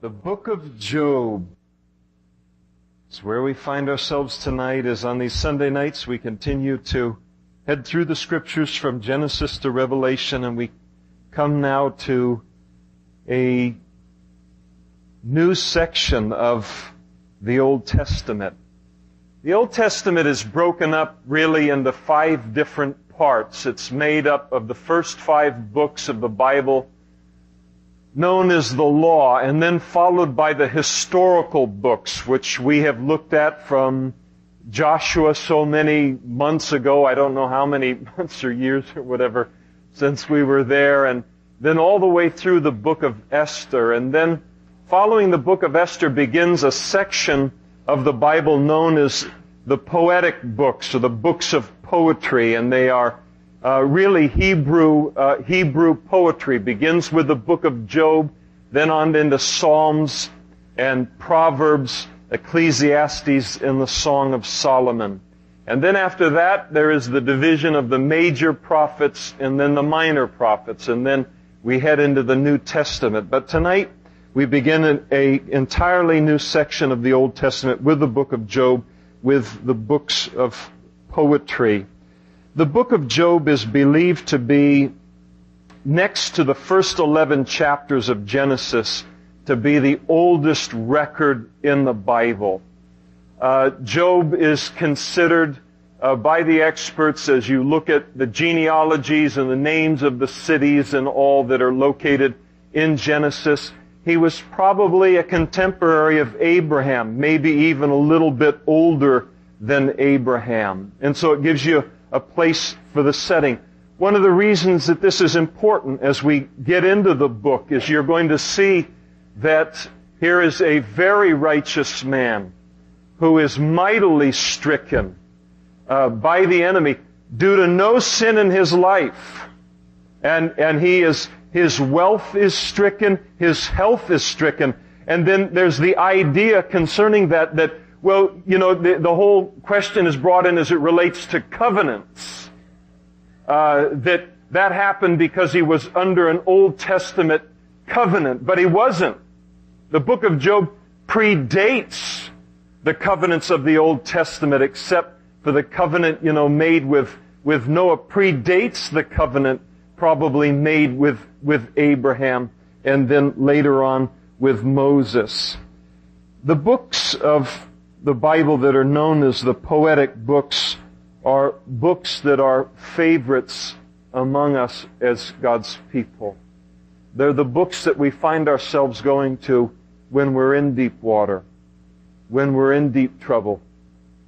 The book of Job. It's where we find ourselves tonight, as on these Sunday nights we continue to head through the Scriptures from Genesis to Revelation, and we come now to a new section of the Old Testament. The Old Testament is broken up really into 5 different parts. It's made up of the first 5 books of the Bible, known as the Law, and then followed by the historical books, which we have looked at from Joshua so many months ago. I don't know how many months or years or whatever since we were there, and then all the way through the book of Esther. And then following the book of Esther begins a section of the Bible known as the poetic books, or the books of poetry, and they are really Hebrew poetry. Begins with the book of Job, then on into Psalms and Proverbs, Ecclesiastes, and the Song of Solomon. And then after that, there is the division of the major prophets and then the minor prophets, and then we head into the New Testament. But tonight, we begin an entirely new section of the Old Testament with the book of Job, with the books of poetry. The book of Job is believed to be, next to the first 11 chapters of Genesis, to be the oldest record in the Bible. Job is considered by the experts, as you look at the genealogies and the names of the cities and all that are located in Genesis, he was probably a contemporary of Abraham, maybe even a little bit older than Abraham. And so it gives you a place for the setting. One of the reasons that this is important as we get into the book is you're going to see that here is a very righteous man who is mightily stricken by the enemy due to no sin in his life. And his wealth is stricken, his health is stricken. And then there's the idea concerning that well, you know, the whole question is brought in as it relates to covenants. That happened because he was under an Old Testament covenant, but he wasn't. The book of Job predates the covenants of the Old Testament, except for the covenant, made with Noah. Predates the covenant probably made with Abraham, and then later on with Moses. The books of the Bible that are known as the poetic books are books that are favorites among us as God's people. They're the books that we find ourselves going to when we're in deep water, when we're in deep trouble,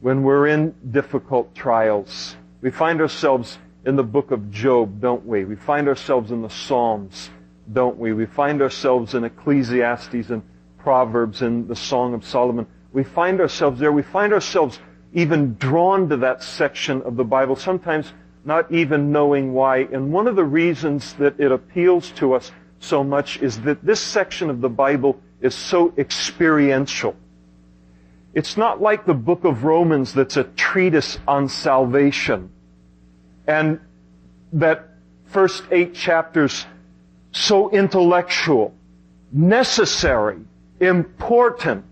when we're in difficult trials. We find ourselves in the book of Job, don't we? We find ourselves in the Psalms, don't we? We find ourselves in Ecclesiastes and Proverbs and the Song of Solomon. We find ourselves there. We find ourselves even drawn to that section of the Bible, sometimes not even knowing why. And one of the reasons that it appeals to us so much is that this section of the Bible is so experiential. It's not like the book of Romans that's a treatise on salvation. And that first 8 chapters, so intellectual, necessary, important,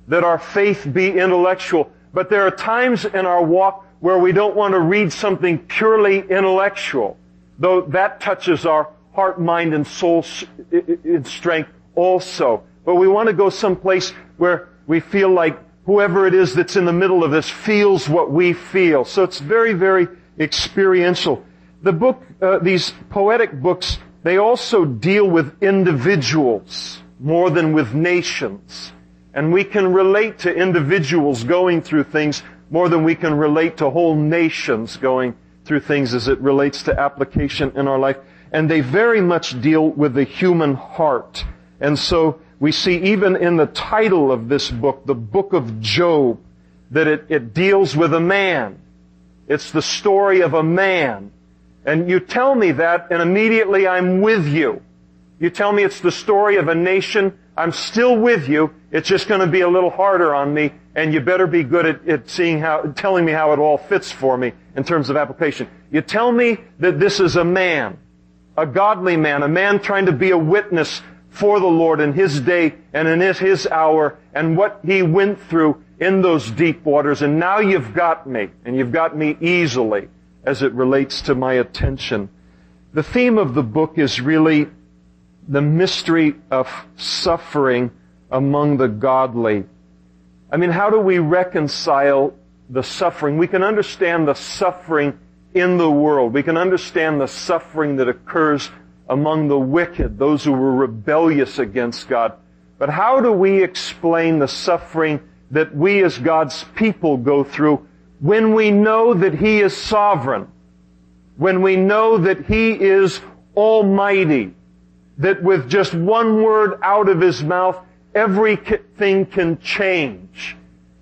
that our faith be intellectual. But there are times in our walk where we don't want to read something purely intellectual, though that touches our heart, mind, and soul in strength also. But we want to go someplace where we feel like whoever it is that's in the middle of this feels what we feel. So it's very, very experiential. The book, these poetic books, they also deal with individuals more than with nations. And we can relate to individuals going through things more than we can relate to whole nations going through things as it relates to application in our life. And they very much deal with the human heart. And so we see even in the title of this book, the book of Job, that it deals with a man. It's the story of a man. And you tell me that, and immediately I'm with you. You tell me it's the story of a nation, I'm still with you. It's just going to be a little harder on me, and you better be good at telling me how it all fits for me in terms of application. You tell me that this is a man, a godly man, a man trying to be a witness for the Lord in His day and in His hour and what He went through in those deep waters. And now you've got me, and you've got me easily as it relates to my attention. The theme of the book is really the mystery of suffering among the godly. I mean, how do we reconcile the suffering? We can understand the suffering in the world. We can understand the suffering that occurs among the wicked, those who were rebellious against God. But how do we explain the suffering that we as God's people go through when we know that He is sovereign, when we know that He is almighty, that with just one word out of His mouth, everything can change?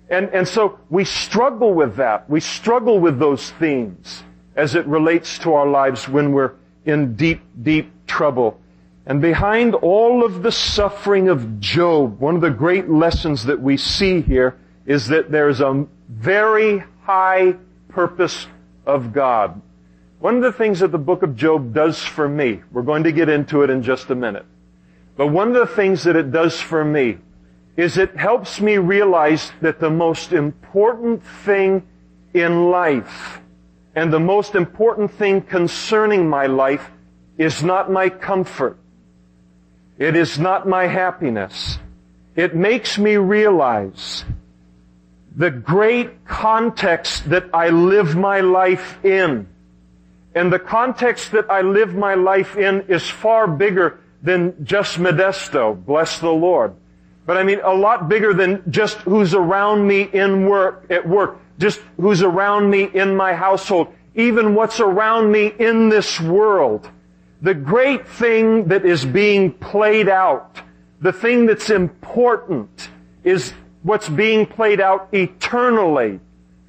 And so we struggle with that. We struggle with those themes as it relates to our lives when we're in deep, deep trouble. And behind all of the suffering of Job, one of the great lessons that we see here is that there's a very high purpose of God. One of the things that the book of Job does for me, we're going to get into it in just a minute, but one of the things that it does for me is it helps me realize that the most important thing in life and the most important thing concerning my life is not my comfort. It is not my happiness. It makes me realize the great context that I live my life in. And the context that I live my life in is far bigger than just Modesto, bless the Lord. But I mean, a lot bigger than just who's around me at work, just who's around me in my household, even what's around me in this world. The great thing that is being played out, the thing that's important, is what's being played out eternally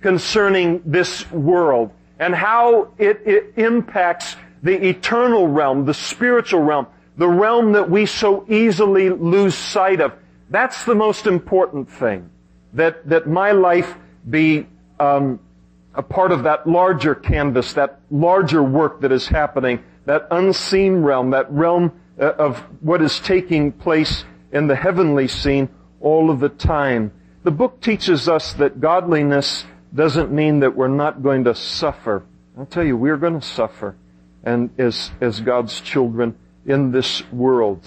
concerning this world and how it impacts the eternal realm, the spiritual realm, the realm that we so easily lose sight of. That's the most important thing, that my life be a part of that larger canvas, that larger work that is happening, that unseen realm, that realm of what is taking place in the heavenly scene all of the time. The book teaches us that godliness doesn't mean that we're not going to suffer. I'll tell you, we're going to suffer, and as God's children in this world,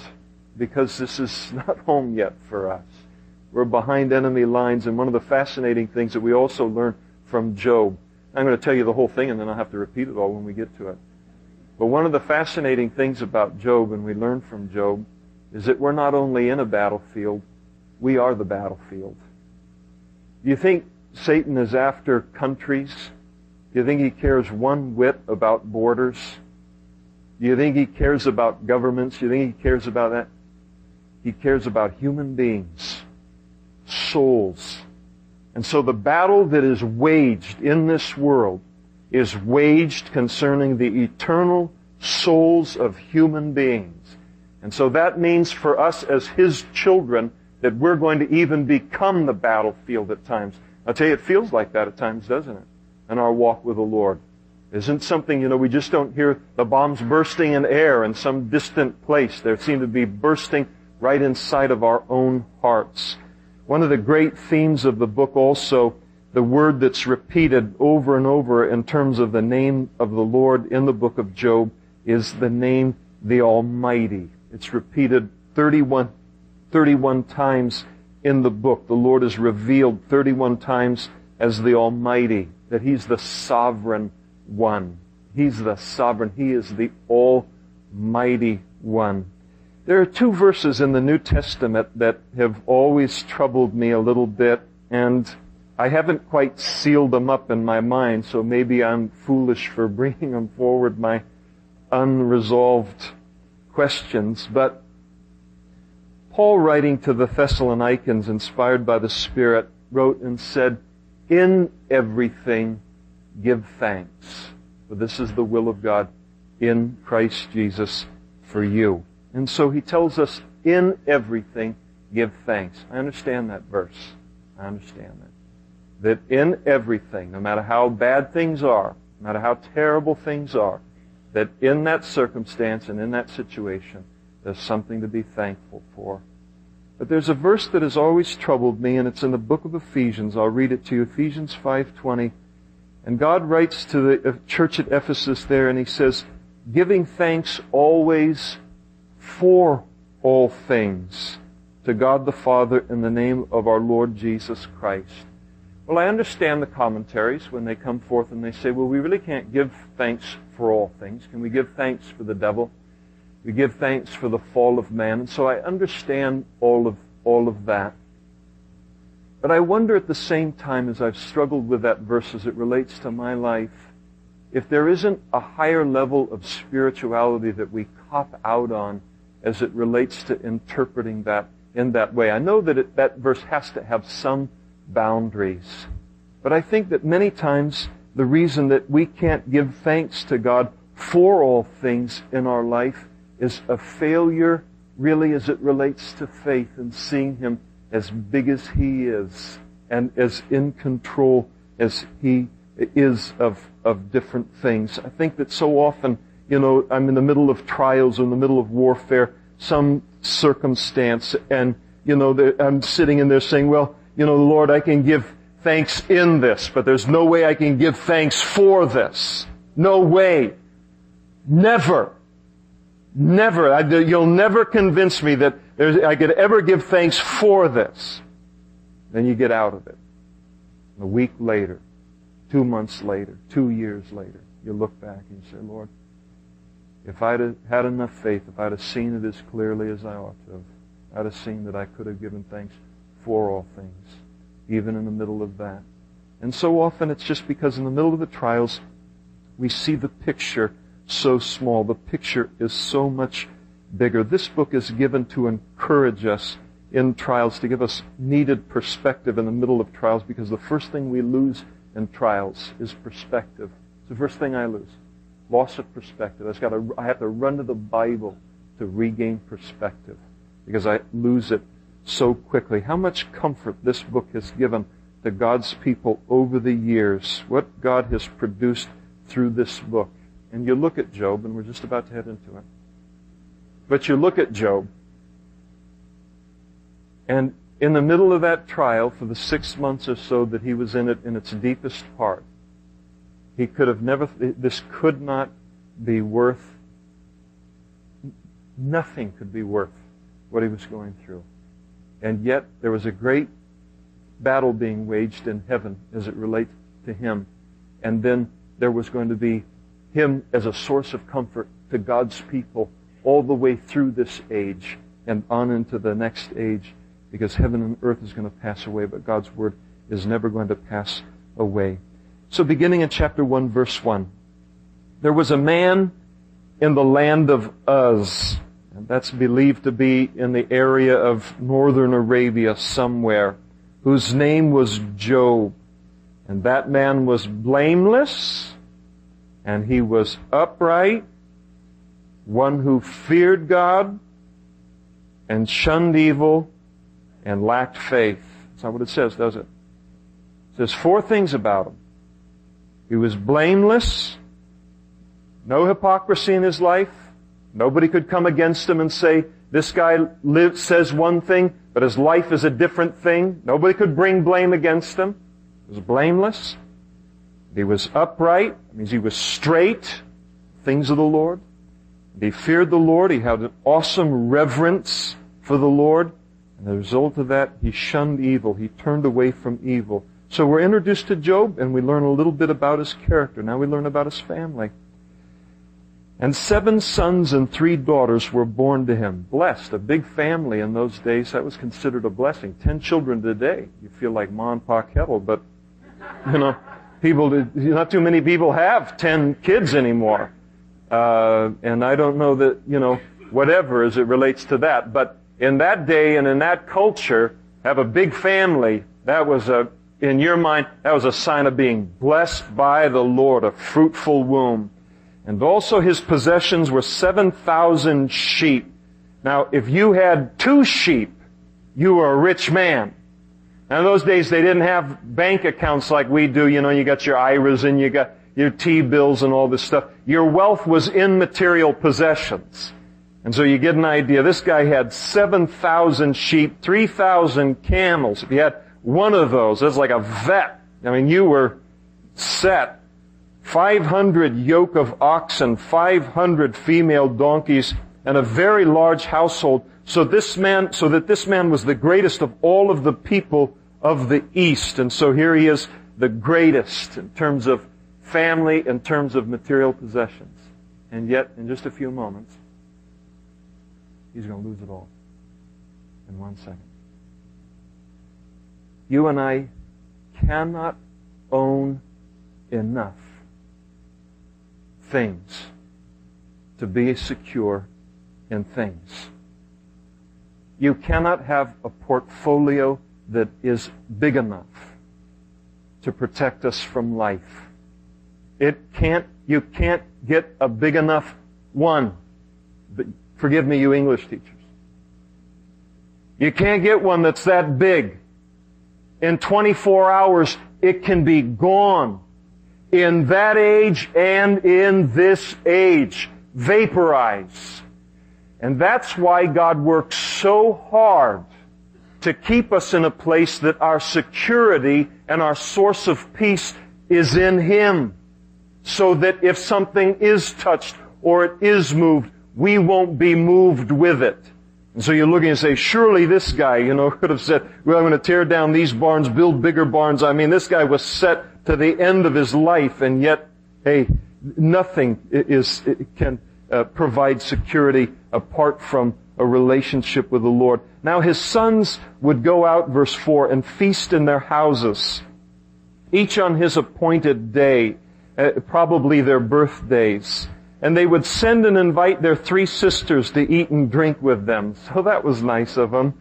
because this is not home yet for us. We're behind enemy lines, and one of the fascinating things that we also learn from Job, I'm going to tell you the whole thing and then I'll have to repeat it all when we get to it. But one of the fascinating things about Job, and we learn from Job, is that we're not only in a battlefield, we are the battlefield. Do you think Satan is after countries? Do you think he cares one whit about borders? Do you think he cares about governments? Do you think he cares about that? He cares about human beings, souls. And so the battle that is waged in this world is waged concerning the eternal souls of human beings. And so that means for us as His children that we're going to even become the battlefield at times. I'll tell you, it feels like that at times, doesn't it? In our walk with the Lord. Isn't something, we just don't hear the bombs bursting in air in some distant place. They seem to be bursting right inside of our own hearts. One of the great themes of the book also, the word that's repeated over and over in terms of the name of the Lord in the book of Job, is the name the Almighty. It's repeated 31 times in the book. The Lord is revealed 31 times as the Almighty, that He's the sovereign one. He's the sovereign. He is the Almighty One. There are two verses in the New Testament that have always troubled me a little bit, and I haven't quite sealed them up in my mind, so maybe I'm foolish for bringing them forward, my unresolved questions. But Paul, writing to the Thessalonians, inspired by the Spirit, wrote and said, "In everything give thanks, for this is the will of God in Christ Jesus for you." And so he tells us, in everything, give thanks. I understand that verse. I understand that. That in everything, no matter how bad things are, no matter how terrible things are, that in that circumstance and in that situation, There's something to be thankful for. But there's a verse that has always troubled me, and it's in the book of Ephesians. I'll read it to you, Ephesians 5:20. And God writes to the church at Ephesus there, and He says, giving thanks always for all things to God the Father in the name of our Lord Jesus Christ. Well, I understand the commentaries when they come forth and they say, well, we really can't give thanks for all things. Can we give thanks for the devil? We give thanks for the fall of man. And so I understand all of that. But I wonder at the same time, as I've struggled with that verse as it relates to my life, if there isn't a higher level of spirituality that we cop out on as it relates to interpreting that in that way. I know that that verse has to have some boundaries. But I think that many times the reason that we can't give thanks to God for all things in our life is a failure, really, as it relates to faith and seeing Him as big as He is and as in control as He is of different things. I think that so often, I'm in the middle of trials or in the middle of warfare, some circumstance, and, I'm sitting in there saying, well, Lord, I can give thanks in this, but there's no way I can give thanks for this. No way. Never. Never. You'll never convince me that I could ever give thanks for this. Then you get out of it. A week later, 2 months later, 2 years later, you look back and you say, Lord, if I'd have had enough faith, if I'd have seen it as clearly as I ought to have, I'd have seen that I could have given thanks for all things, even in the middle of that. And so often it's just because in the middle of the trials, we see the picture so small. The picture is so much bigger. This book is given to encourage us in trials, to give us needed perspective in the middle of trials, because the first thing we lose in trials is perspective. It's the first thing I lose. Loss of perspective. I have to run to the Bible to regain perspective, because I lose it so quickly. How much comfort this book has given to God's people over the years. What God has produced through this book. And you look at Job, and we're just about to head into it. But you look at Job, and in the middle of that trial, for the 6 months or so that he was in it, in its deepest part, he could have never, this could not be worth, nothing could be worth what he was going through. And yet, there was a great battle being waged in heaven as it relates to him. And then there was going to be him as a source of comfort to God's people all the way through this age and on into the next age, because heaven and earth is going to pass away, but God's Word is never going to pass away. So beginning in chapter 1, verse 1, there was a man in the land of Uz, and that's believed to be in the area of northern Arabia somewhere, whose name was Job. And that man was blameless, and he was upright, one who feared God and shunned evil and lacked faith. That's not what it says, does it? It says 4 things about him. He was blameless, no hypocrisy in his life. Nobody could come against him and say, this guy says one thing, but his life is a different thing. Nobody could bring blame against him. He was blameless. He was upright. That means he was straight. Things of the Lord. He feared the Lord. He had an awesome reverence for the Lord. And the result of that, he shunned evil. He turned away from evil. So we're introduced to Job, and we learn a little bit about his character. Now we learn about his family. And 7 sons and 3 daughters were born to him. Blessed. A big family in those days, that was considered a blessing. 10 children today. You feel like Ma and Pa Kettle, but, not too many people have 10 kids anymore. And I don't know that, whatever as it relates to that. But in that day and in that culture, have a big family, that was in your mind, that was a sign of being blessed by the Lord, a fruitful womb. And also his possessions were 7,000 sheep. Now, if you had 2 sheep, you were a rich man. Now, in those days, they didn't have bank accounts like we do. You got your IRAs and you got your T-bills and all this stuff. Your wealth was in material possessions. And so you get an idea. This guy had 7,000 sheep, 3,000 camels. If you had one of those, that's like a vet. I mean, you were set. 500 yoke of oxen, 500 female donkeys, and a very large household. So that this man was the greatest of all of the people of the East. And so here he is, the greatest in terms of family, in terms of material possessions. And yet, in just a few moments, he's going to lose it all in 1 second. You and I cannot own enough things to be secure in things. You cannot have a portfolio that is big enough to protect us from life. You can't get a big enough one. Forgive me, you English teachers. You can't get one that's that big. In 24 hours, it can be gone. In that age and in this age, vaporize. And that's why God works so hard to keep us in a place that our security and our source of peace is in Him. So that if something is touched or it is moved, we won't be moved with it. And so you're looking and say, surely this guy, could have said, well, I'm going to tear down these barns, build bigger barns. I mean, this guy was set to the end of his life, and yet, hey, nothing can provide security apart from a relationship with the Lord. Now his sons would go out, verse 4, and feast in their houses, each on his appointed day, probably their birthdays. And they would send and invite their 3 sisters to eat and drink with them. So that was nice of them.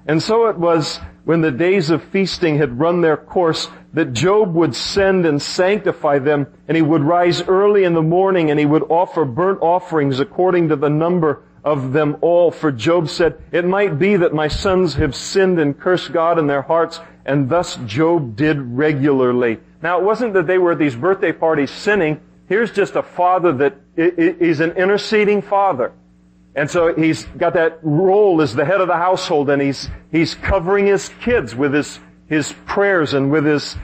And so it was, when the days of feasting had run their course, that Job would send and sanctify them, and he would rise early in the morning, and he would offer burnt offerings according to the number of them all. For Job said, it might be that my sons have sinned and cursed God in their hearts, and thus Job did regularly. Now, it wasn't that they were at these birthday parties sinning. Here's just a father that is an interceding father. And so he's got that role as the head of the household, and he's covering his kids with his prayers and with his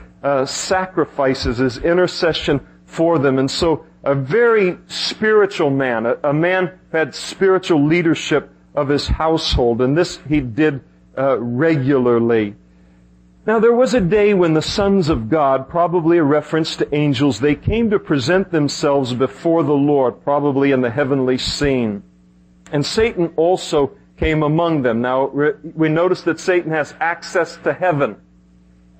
sacrifices, his intercession for them. And so a very spiritual man, a man who had spiritual leadership of his household, and this he did regularly. Now there was a day when the sons of God, probably a reference to angels, they came to present themselves before the Lord, probably in the heavenly scene. And Satan also came among them. Now, we notice that Satan has access to heaven.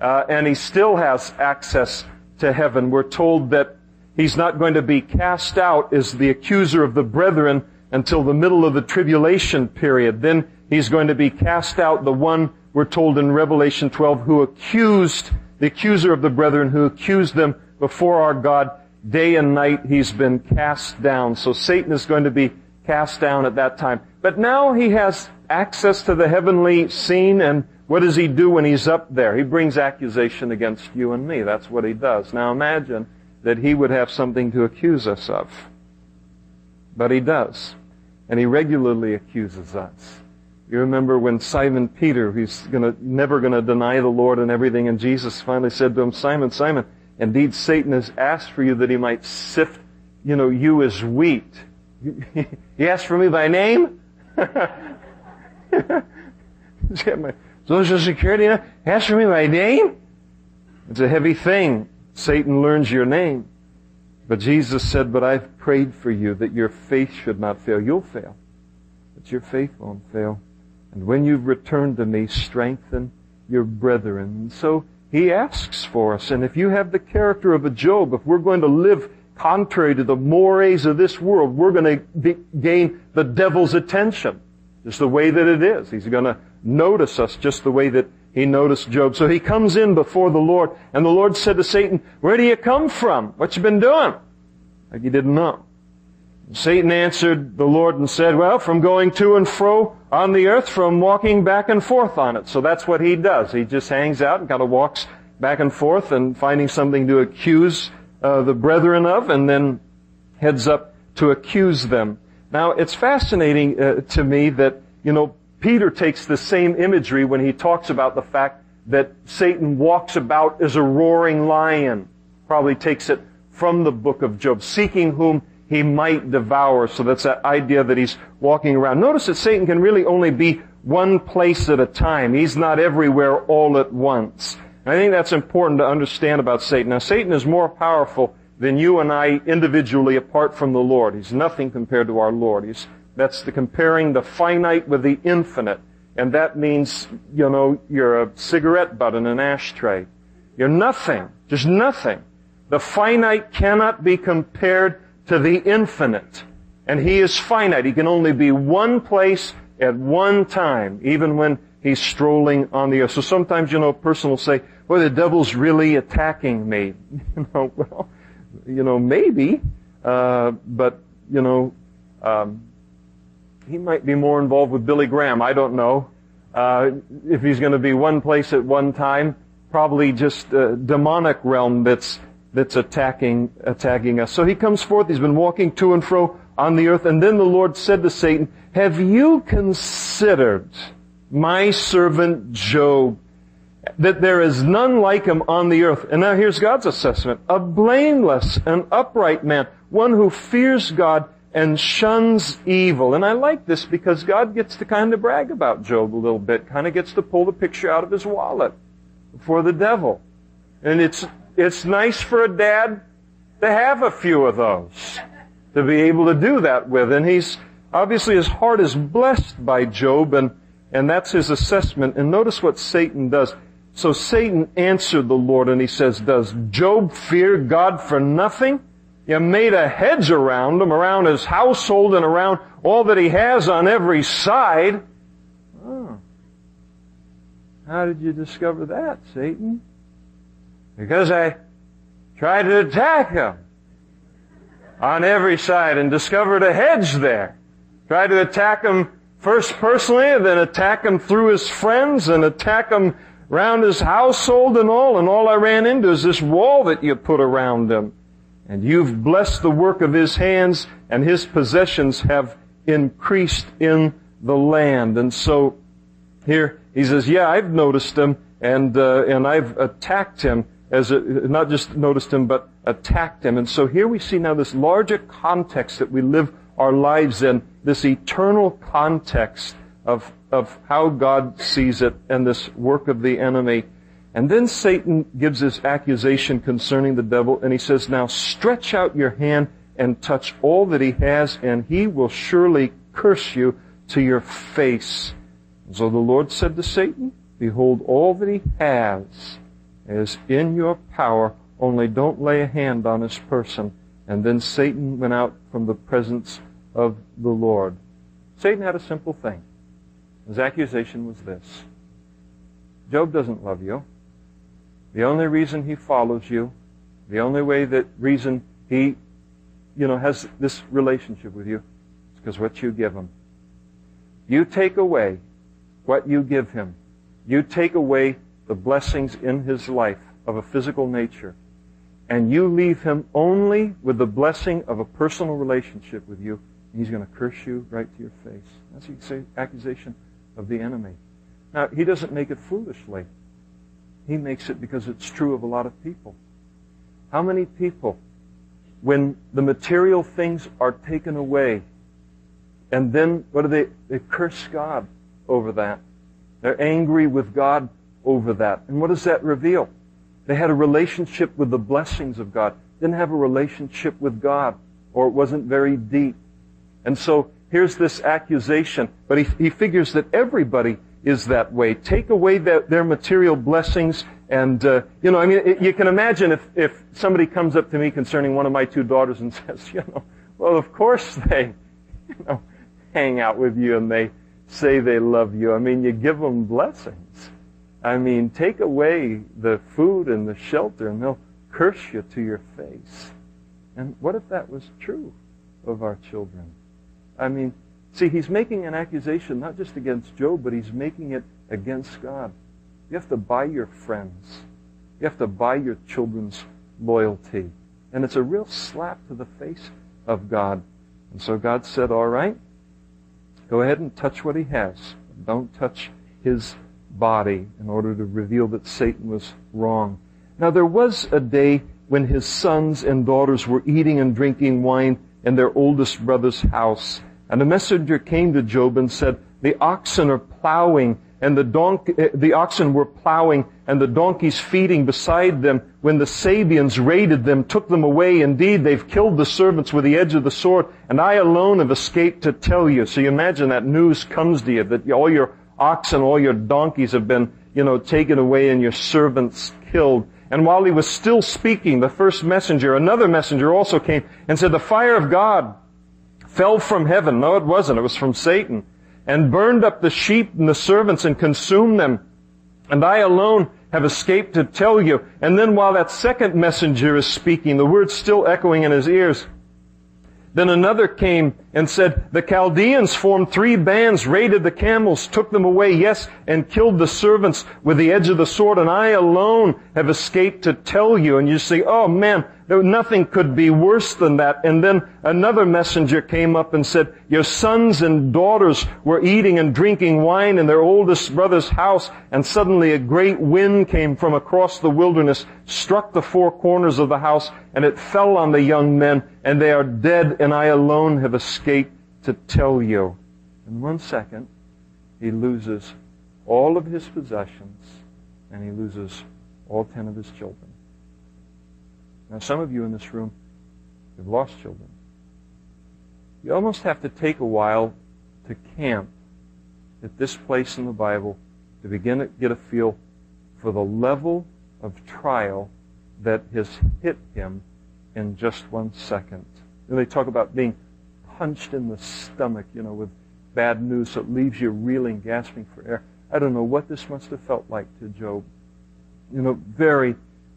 And he still has access to heaven. We're told that he's not going to be cast out as the accuser of the brethren until the middle of the tribulation period. Then he's going to be cast out, the one, we're told in Revelation 12, the accuser of the brethren, who accused them before our God day and night. He's been cast down. So Satan is going to be cast down at that time. But now he has access to the heavenly scene, and what does he do when he's up there? He brings accusation against you and me. That's what he does. Now imagine that he would have something to accuse us of. But he does. And he regularly accuses us. You remember when Simon Peter, he's never going to deny the Lord and everything, and Jesus finally said to him, Simon, Simon, indeed Satan has asked for you that he might sift, you as wheat. He asked for me by name? Social Security? He asked for me by name? It's a heavy thing. Satan learns your name. But Jesus said, but I've prayed for you that your faith should not fail. You'll fail, but your faith won't fail. And when you've returned to me, strengthen your brethren. And so he asks for us. And if you have the character of a Job, if we're going to live contrary to the mores of this world, we're going to gain the devil's attention. Just the way that it is. He's going to notice us just the way that he noticed Job. So he comes in before the Lord, and the Lord said to Satan, where do you come from? What you been doing? Like he didn't know. And Satan answered the Lord and said, well, from going to and fro on the earth, from walking back and forth on it. So that's what he does. He just hangs out and kind of walks back and forth and finding something to accuse the brethren of, and then heads up to accuse them. Now, it's fascinating to me that, Peter takes the same imagery when he talks about the fact that Satan walks about as a roaring lion. Probably takes it from the book of Job, seeking whom he might devour. So that's that idea that he's walking around. Notice that Satan can really only be one place at a time. He's not everywhere all at once. And I think that's important to understand about Satan. Now, Satan is more powerful than you and I individually apart from the Lord. He's nothing compared to our Lord. That's comparing the finite with the infinite. And that means, you're a cigarette butt in an ashtray. You're nothing. Just nothing. The finite cannot be compared to the infinite. And he is finite. He can only be one place at one time, even when he's strolling on the earth. So sometimes, a person will say, well, the devil's really attacking me. Maybe. But, he might be more involved with Billy Graham. I don't know. If he's going to be one place at one time, probably just a demonic realm that's attacking us. So he comes forth. He's been walking to and fro on the earth. And then the Lord said to Satan, have you considered my servant Job, that there is none like him on the earth? And now here's God's assessment. A blameless and upright man, one who fears God and shuns evil. And I like this because God gets to kind of brag about Job a little bit, kind of gets to pull the picture out of his wallet for the devil. And it's nice for a dad to have a few of those, to be able to do that with. And he's obviously, his heart is blessed by Job, and that's his assessment. And notice what Satan does. So Satan answered the Lord, and he says, does Job fear God for nothing? You made a hedge around him, around his household, and around all that he has on every side. Oh. How did you discover that, Satan? Because I tried to attack him on every side and discovered a hedge there. Tried to attack him first personally, and then attack him through his friends, and attack him around his household and all I ran into is this wall that you put around him. And you've blessed the work of his hands, and his possessions have increased in the land. And so here he says, yeah, I've noticed him, and I've attacked him, not just noticed him, but attacked him. And so here we see now this larger context that we live our lives in, this eternal context of how God sees it, and this work of the enemy. And then Satan gives his accusation concerning the devil, and he says, now stretch out your hand and touch all that he has, and he will surely curse you to your face. And so the Lord said to Satan, behold, all that he has is in your power, only don't lay a hand on his person. And then Satan went out from the presence of the Lord. Satan had a simple thing. His accusation was this: Job doesn't love you. The only reason he follows you, the only reason he, has this relationship with you, is because what you give him. You take away what you give him. You take away the blessings in his life of a physical nature, and you leave him only with the blessing of a personal relationship with you, and he's going to curse you right to your face. That's the accusation of the enemy. Now, he doesn't make it foolishly. He makes it because it's true of a lot of people. How many people, when the material things are taken away, and then what do they curse God over that? They're angry with God over that. And what does that reveal? They had a relationship with the blessings of God, didn't have a relationship with God, or it wasn't very deep. And so here's this accusation, but he figures that everybody is that way. Take away their material blessings, and you can imagine if somebody comes up to me concerning one of my two daughters and says, well, of course they, hang out with you and they say they love you. You give them blessings. Take away the food and the shelter, and they'll curse you to your face. And what if that was true of our children? See, he's making an accusation not just against Job, but he's making it against God. You have to buy your friends. You have to buy your children's loyalty. And it's a real slap to the face of God And so God said, all right, go ahead and touch what he has. Don't touch his body, in order to reveal that Satan was wrong. Now there was a day when his sons and daughters were eating and drinking wine in their oldest brother's house. And a messenger came to Job and said, the oxen are plowing, and the oxen were plowing, and the donkeys feeding beside them, when the Sabeans raided them, took them away. Indeed, they've killed the servants with the edge of the sword, and I alone have escaped to tell you. So you imagine that news comes to you, that all your oxen, all your donkeys have been, taken away, and your servants killed. And while he was still speaking, the first messenger, another messenger also came and said, the fire of God fell from heaven. No, it wasn't. It was from Satan. And burned up the sheep and the servants and consumed them. And I alone have escaped to tell you. And then while that second messenger is speaking, the words still echoing in his ears, then another came and said, the Chaldeans formed 3 bands, raided the camels, took them away, yes, and killed the servants with the edge of the sword, and I alone have escaped to tell you. And you say, oh man, nothing could be worse than that. And then another messenger came up and said, your sons and daughters were eating and drinking wine in their oldest brother's house, and suddenly a great wind came from across the wilderness, struck the 4 corners of the house, and it fell on the young men, and they are dead, and I alone have escaped to tell you. In 1 second, he loses all of his possessions, and he loses all 10 of his children. Now, some of you in this room have lost children. You almost have to take a while to camp at this place in the Bible to begin to get a feel for the level of trial that has hit him in just 1 second. And they talk about being punched in the stomach, with bad news, so it leaves you reeling, gasping for air. I don't know what this must have felt like to Job. Very,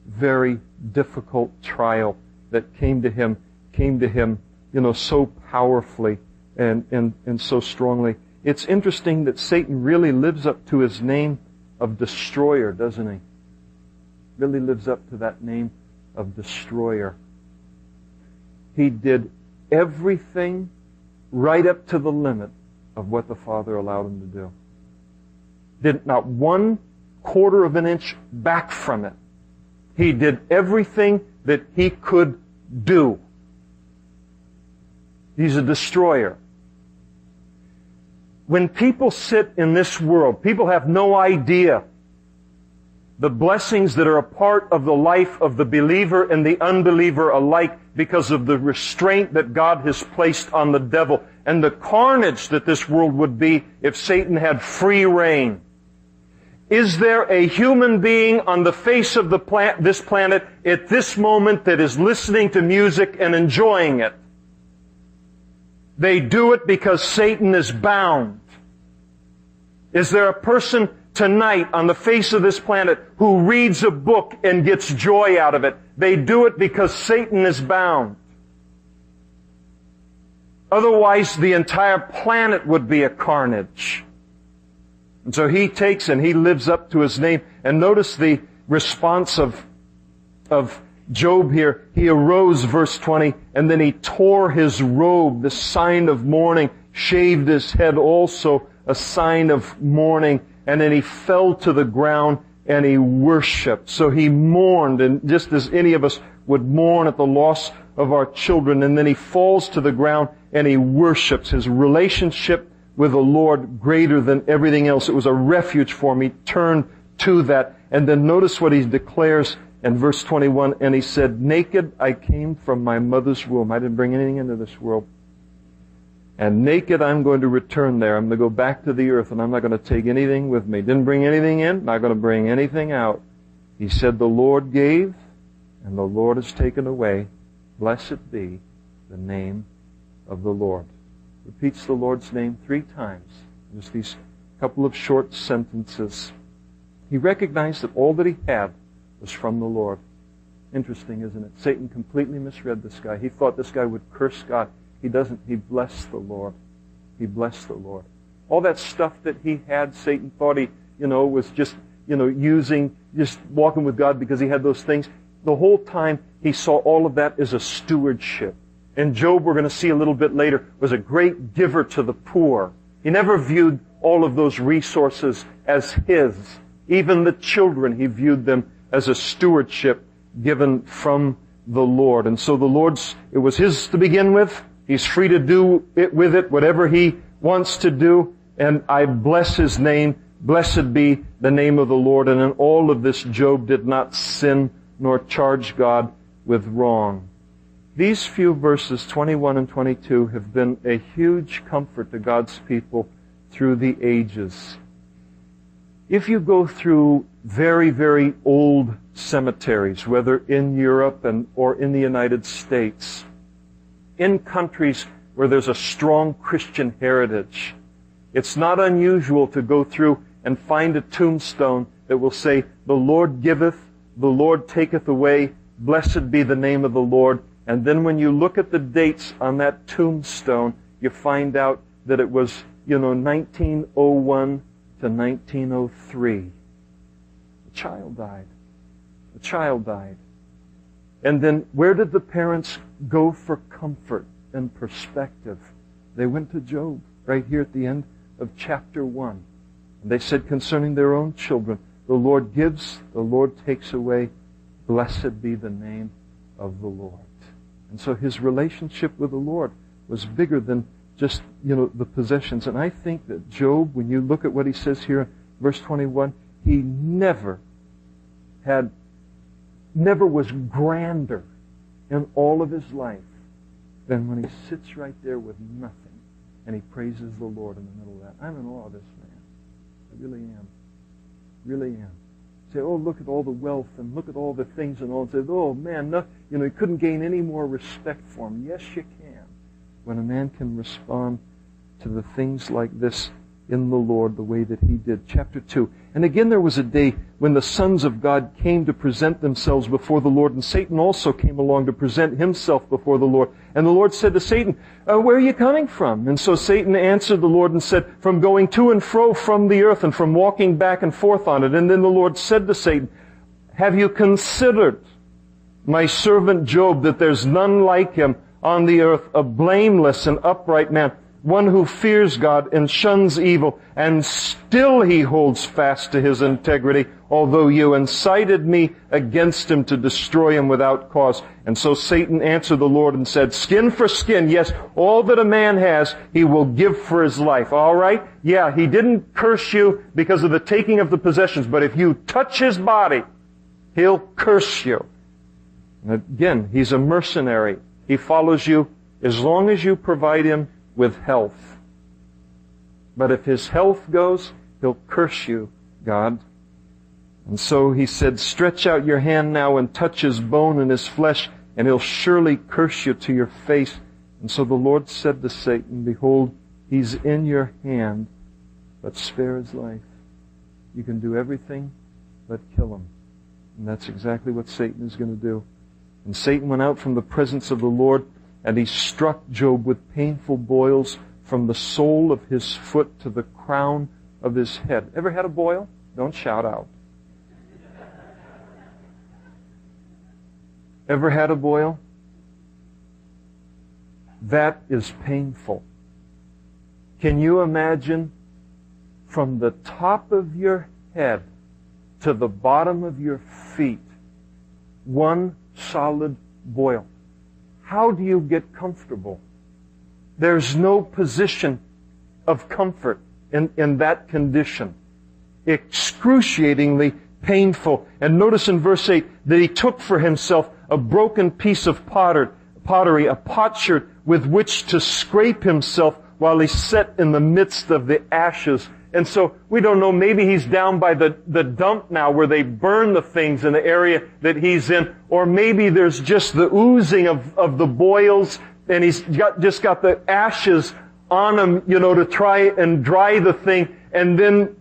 very difficult trial that came to him, so powerfully and so strongly. It's interesting that Satan really lives up to his name of destroyer, doesn't he? Really lives up to that name of destroyer. He did everything right up to the limit of what the Father allowed him to do. Did not 1/4 of an inch back from it. He did everything that he could do. He's a destroyer. When people sit in this world, people have no idea the blessings that are a part of the life of the believer and the unbeliever alike because of the restraint that God has placed on the devil and the carnage that this world would be if Satan had free reign. Is there a human being on the face of this planet at this moment that is listening to music and enjoying it? They do it because Satan is bound. Is there a person tonight on the face of this planet who reads a book and gets joy out of it? They do it because Satan is bound. Otherwise, the entire planet would be a carnage. And so he takes and he lives up to his name. And notice the response of Job here. He arose, verse 20, and then he tore his robe, the sign of mourning, shaved his head also, a sign of mourning, and then he fell to the ground and he worshiped. So he mourned, and just as any of us would mourn at the loss of our children, and then he falls to the ground and he worships. His relationship with the Lord greater than everything else. It was a refuge for him. He turned to that. And then notice what he declares in verse 21, and he said, naked I came from my mother's womb. I didn't bring anything into this world. And naked I'm going to return there. I'm going to go back to the earth, and I'm not going to take anything with me. Didn't bring anything in, not going to bring anything out. He said, the Lord gave, and the Lord has taken away. Blessed be the name of the Lord. Repeats the Lord's name 3 times. Just these couple of short sentences. He recognized that all that he had was from the Lord. Interesting, isn't it? Satan completely misread this guy. He thought this guy would curse God. He doesn't. He blessed the Lord. He blessed the Lord. All that stuff that he had, Satan thought he, was just, using, just walking with God because he had those things. The whole time he saw all of that as a stewardship. And Job, we're going to see a little bit later, was a great giver to the poor. He never viewed all of those resources as his. Even the children, he viewed them as a stewardship given from the Lord. And so it was his to begin with. He's free to do it with it, whatever he wants to do. And I bless his name. Blessed be the name of the Lord. And in all of this, Job did not sin nor charge God with wrong. These few verses, 21 and 22, have been a huge comfort to God's people through the ages. If you go through very, very old cemeteries, whether in Europe or in the United States, in countries where there's a strong Christian heritage, it's not unusual to go through and find a tombstone that will say, "The Lord giveth, the Lord taketh away, blessed be the name of the Lord." And then when you look at the dates on that tombstone, you find out that it was, 1901 to 1903. The child died. The child died. And then where did the parents go for comfort and perspective? They went to Job, right here at the end of chapter 1. And they said concerning their own children, "The Lord gives, the Lord takes away. Blessed be the name of the Lord." And so his relationship with the Lord was bigger than just, the possessions. And I think that Job, when you look at what he says here in verse 21, he never was grander in all of his life than when he sits right there with nothing and he praises the Lord in the middle of that. I'm in awe of this man. I really am. Really am. Say, "Oh, look at all the wealth and look at all the things and all." And say, "Oh, man, you couldn't gain any more respect for him." Yes, you can. When a man can respond to the things like this in the Lord the way that he did. Chapter 2. "And again there was a day when the sons of God came to present themselves before the Lord, and Satan also came along to present himself before the Lord. And the Lord said to Satan, 'Where are you coming from?' And so Satan answered the Lord and said, 'From going to and fro from the earth and from walking back and forth on it.' And then the Lord said to Satan, 'Have you considered my servant Job, that there's none like him on the earth, a blameless and upright man, one who fears God and shuns evil, and still he holds fast to his integrity, although you incited me against him to destroy him without cause?' And so Satan answered the Lord and said, 'Skin for skin, yes, all that a man has, he will give for his life.'" All right? Yeah, he didn't curse you because of the taking of the possessions, but if you touch his body, he'll curse you. And again, he's a mercenary. He follows you as long as you provide him with health. But if his health goes, he'll curse you, God. And so he said, "Stretch out your hand now and touch his bone and his flesh, and he'll surely curse you to your face." And so the Lord said to Satan, "Behold, he's in your hand, but spare his life. You can do everything but kill him." And that's exactly what Satan is going to do. And Satan went out from the presence of the Lord, and he struck Job with painful boils from the sole of his foot to the crown of his head. Ever had a boil? Don't shout out. Ever had a boil? That is painful. Can you imagine from the top of your head to the bottom of your feet, one solid boil? How do you get comfortable? There's no position of comfort in that condition. Excruciatingly painful. And notice in verse 8 that he took for himself a broken piece of pottery, a potsherd with which to scrape himself while he sat in the midst of the ashes. And so we don't know, maybe he's down by the dump now where they burn the things in the area that he's in. Or maybe there's just the oozing of the boils and he's just got the ashes on him, to try and dry the thing. And then,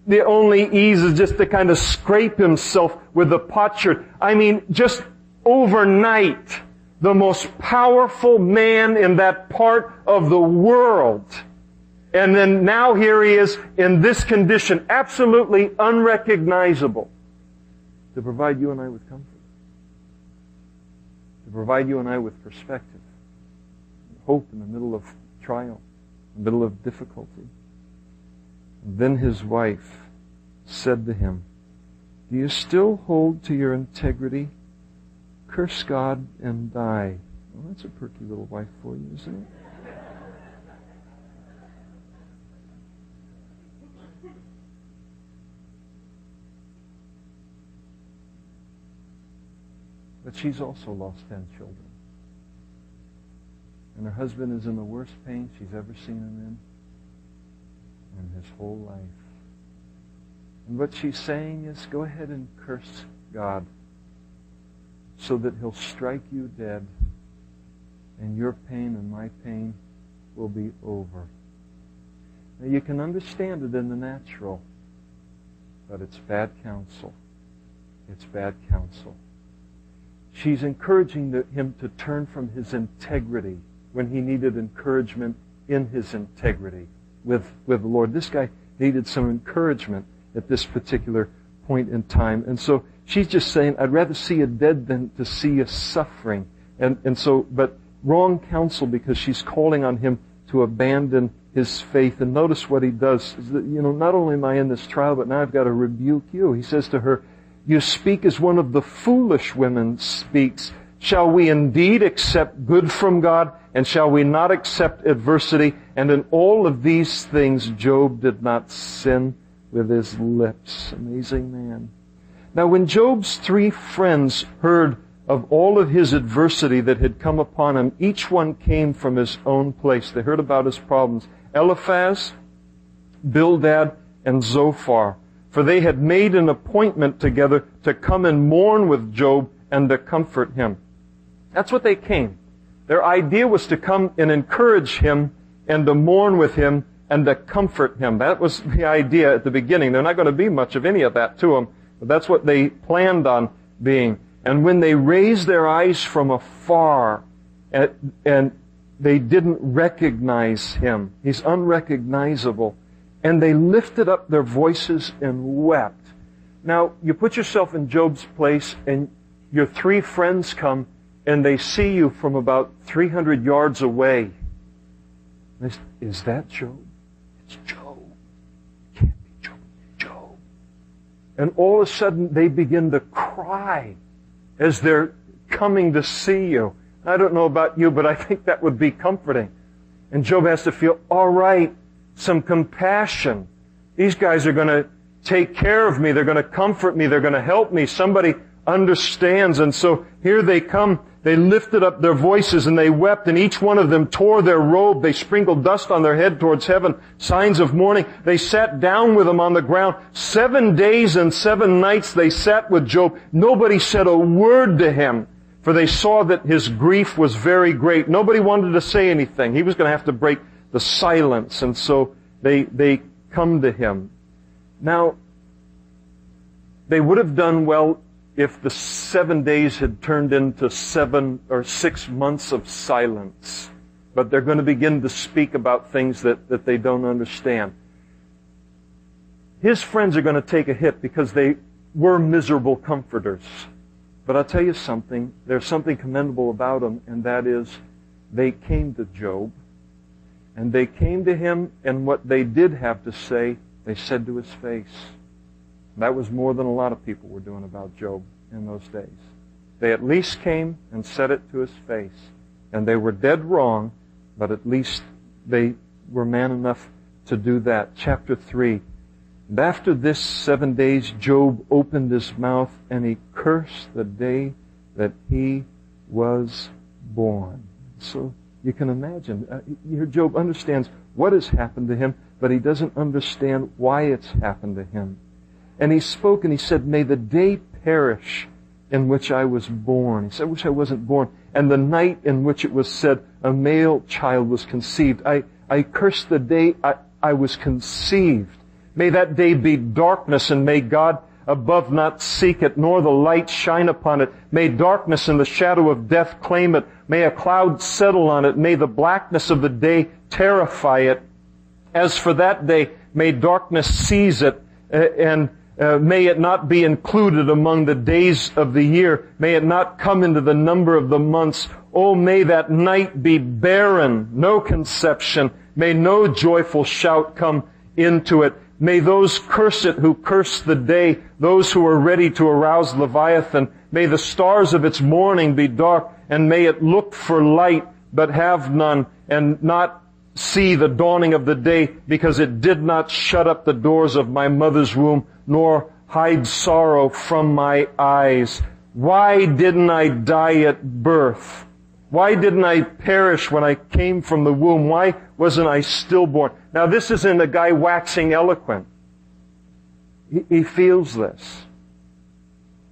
the only ease is just to kind of scrape himself with the potsherd. I mean, just overnight, the most powerful man in that part of the world. And then now here he is in this condition, absolutely unrecognizable, to provide you and I with comfort, to provide you and I with perspective. hope in the middle of trial, in the middle of difficulty. And then his wife said to him, "Do you still hold to your integrity? Curse God and die." Well, that's a perky little wife for you, isn't it? But she's also lost 10 children. And her husband is in the worst pain she's ever seen him in his whole life. And what she's saying is, go ahead and curse God so that He'll strike you dead and your pain and my pain will be over. Now you can understand it in the natural, but it's bad counsel. It's bad counsel. She's encouraging him to turn from his integrity when he needed encouragement in his integrity with the Lord. This guy needed some encouragement at this particular point in time. And so she's just saying, I'd rather see you dead than to see you suffering. But wrong counsel, because she's calling on him to abandon his faith. And notice what he does. Is that, not only am I in this trial, but now I've got to rebuke you. He says to her, "You speak as one of the foolish women speaks. Shall we indeed accept good from God, and shall we not accept adversity? And in all of these things, Job did not sin with his lips." Amazing man. Now, when Job's 3 friends heard of all of his adversity that had come upon him, each one came from his own place. They heard about his problems. Eliphaz, Bildad, and Zophar. For they had made an appointment together to come and mourn with Job and to comfort him. That's what they came. Their idea was to come and encourage him and to mourn with him and to comfort him. That was the idea at the beginning. There's not going to be much of any of that to him, but that's what they planned on being. And when they raised their eyes from afar and they didn't recognize him, he's unrecognizable, and they lifted up their voices and wept. Now, you put yourself in Job's place, and your 3 friends come, and they see you from about 300 yards away. Is that Job? It's Job. It can't be Job. Job. And all of a sudden, they begin to cry as they're coming to see you. I don't know about you, but I think that would be comforting. And Job has to feel, all right, some compassion. These guys are going to take care of me. They're going to comfort me. They're going to help me. Somebody understands. And so here they come. They lifted up their voices and they wept, and each one of them tore their robe. They sprinkled dust on their head towards heaven, signs of mourning. They sat down with him on the ground. 7 days and 7 nights they sat with Job. Nobody said a word to him, for they saw that his grief was very great. Nobody wanted to say anything. He was going to have to break the silence, and so they come to him. Now, they would have done well if the 7 days had turned into 7 or 6 months of silence. But they're going to begin to speak about things that they don't understand. His friends are going to take a hit because they were miserable comforters. But I'll tell you something, there's something commendable about them, and that is they came to Job, and they came to him, and what they did have to say, they said to his face. That was more than a lot of people were doing about Job in those days. They at least came and said it to his face. And they were dead wrong, but at least they were man enough to do that. Chapter 3. And after this 7 days, Job opened his mouth, and he cursed the day that he was born. So you can imagine, here Job understands what has happened to him, but he doesn't understand why it's happened to him. And he spoke and he said, "May the day perish in which I was born." He said, "I wish I wasn't born." And the night in which it was said, "A male child was conceived." I curse the day I was conceived. May that day be darkness, and may God above not seek it, nor the light shine upon it. May darkness and the shadow of death claim it. May a cloud settle on it. May the blackness of the day terrify it. As for that day, may darkness seize it, and May it not be included among the days of the year. May it not come into the number of the months. Oh, may that night be barren, no conception. May no joyful shout come into it. May those curse it who curse the day, those who are ready to arouse Leviathan. May the stars of its morning be dark, and may it look for light, but have none, and not see the dawning of the day, because it did not shut up the doors of my mother's womb, nor hide sorrow from my eyes. Why didn't I die at birth? Why didn't I perish when I came from the womb? Why wasn't I stillborn? Now, this isn't a guy waxing eloquent. He feels this.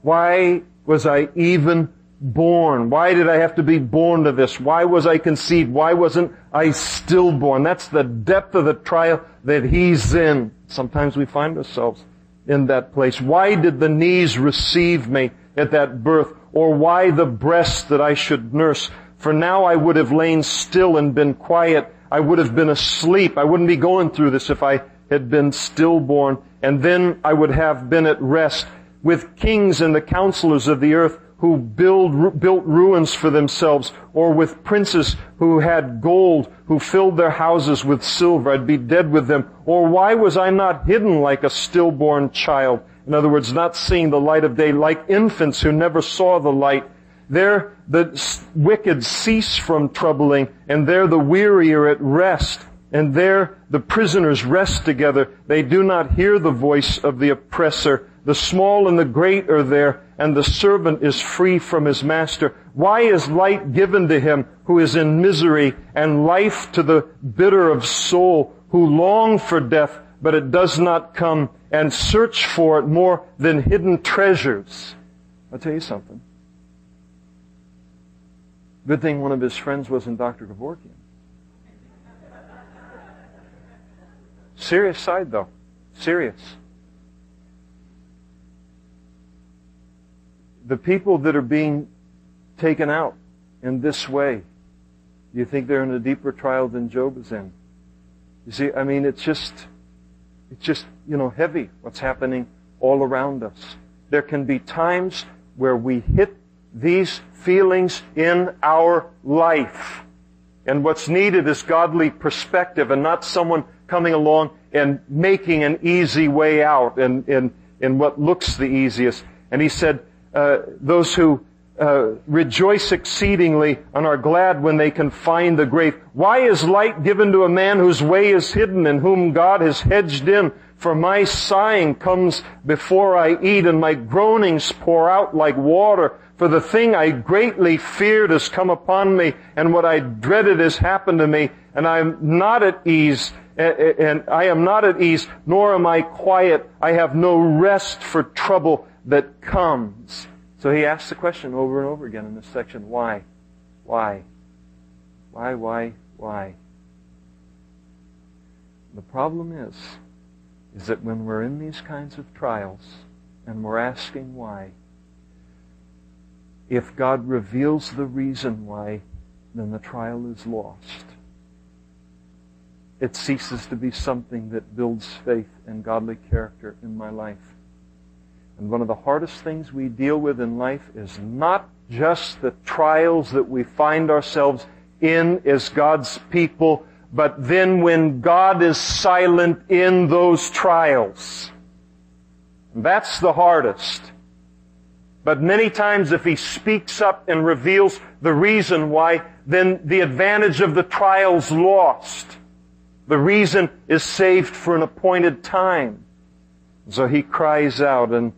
Why was I even born? Why did I have to be born to this? Why was I conceived? Why wasn't I stillborn? That's the depth of the trial that he's in. Sometimes we find ourselves in that place. Why did the knees receive me at that birth? Or why the breast that I should nurse? For now I would have lain still and been quiet. I would have been asleep. I wouldn't be going through this if I had been stillborn. And then I would have been at rest with kings and the counselors of the earth who built ruins for themselves, or with princes who had gold, who filled their houses with silver. I'd be dead with them. Or why was I not hidden like a stillborn child? In other words, not seeing the light of day, like infants who never saw the light. There the wicked cease from troubling, and there the weary are at rest, and there the prisoners rest together. They do not hear the voice of the oppressor. The small and the great are there, and the servant is free from his master. Why is light given to him who is in misery, and life to the bitter of soul, who long for death, but it does not come, and search for it more than hidden treasures? I'll tell you something. Good thing one of his friends wasn't Dr. Kevorkian. Serious side, though. Serious. The people that are being taken out in this way, do you think they're in a deeper trial than Job is in? You see, I mean, it's just, heavy what's happening all around us. There can be times where we hit these feelings in our life. And what's needed is godly perspective, and not someone coming along and making an easy way out in what looks the easiest. And he said, those who rejoice exceedingly and are glad when they can find the grave. Why is light given to a man whose way is hidden, and whom God has hedged in? For my sighing comes before I eat, and my groanings pour out like water. For the thing I greatly feared has come upon me, and what I dreaded has happened to me, and I am not at ease, nor am I quiet. I have no rest for trouble that comes. So he asks the question over and over again in this section, why? Why? Why? The problem is that when we're in these kinds of trials, and we're asking why, if God reveals the reason why, then the trial is lost. It ceases to be something that builds faith and godly character in my life. And one of the hardest things we deal with in life is not just the trials that we find ourselves in as God's people, but then when God is silent in those trials. That's the hardest. But many times if He speaks up and reveals the reason why, then the advantage of the trial's lost. The reason is saved for an appointed time. So He cries out, and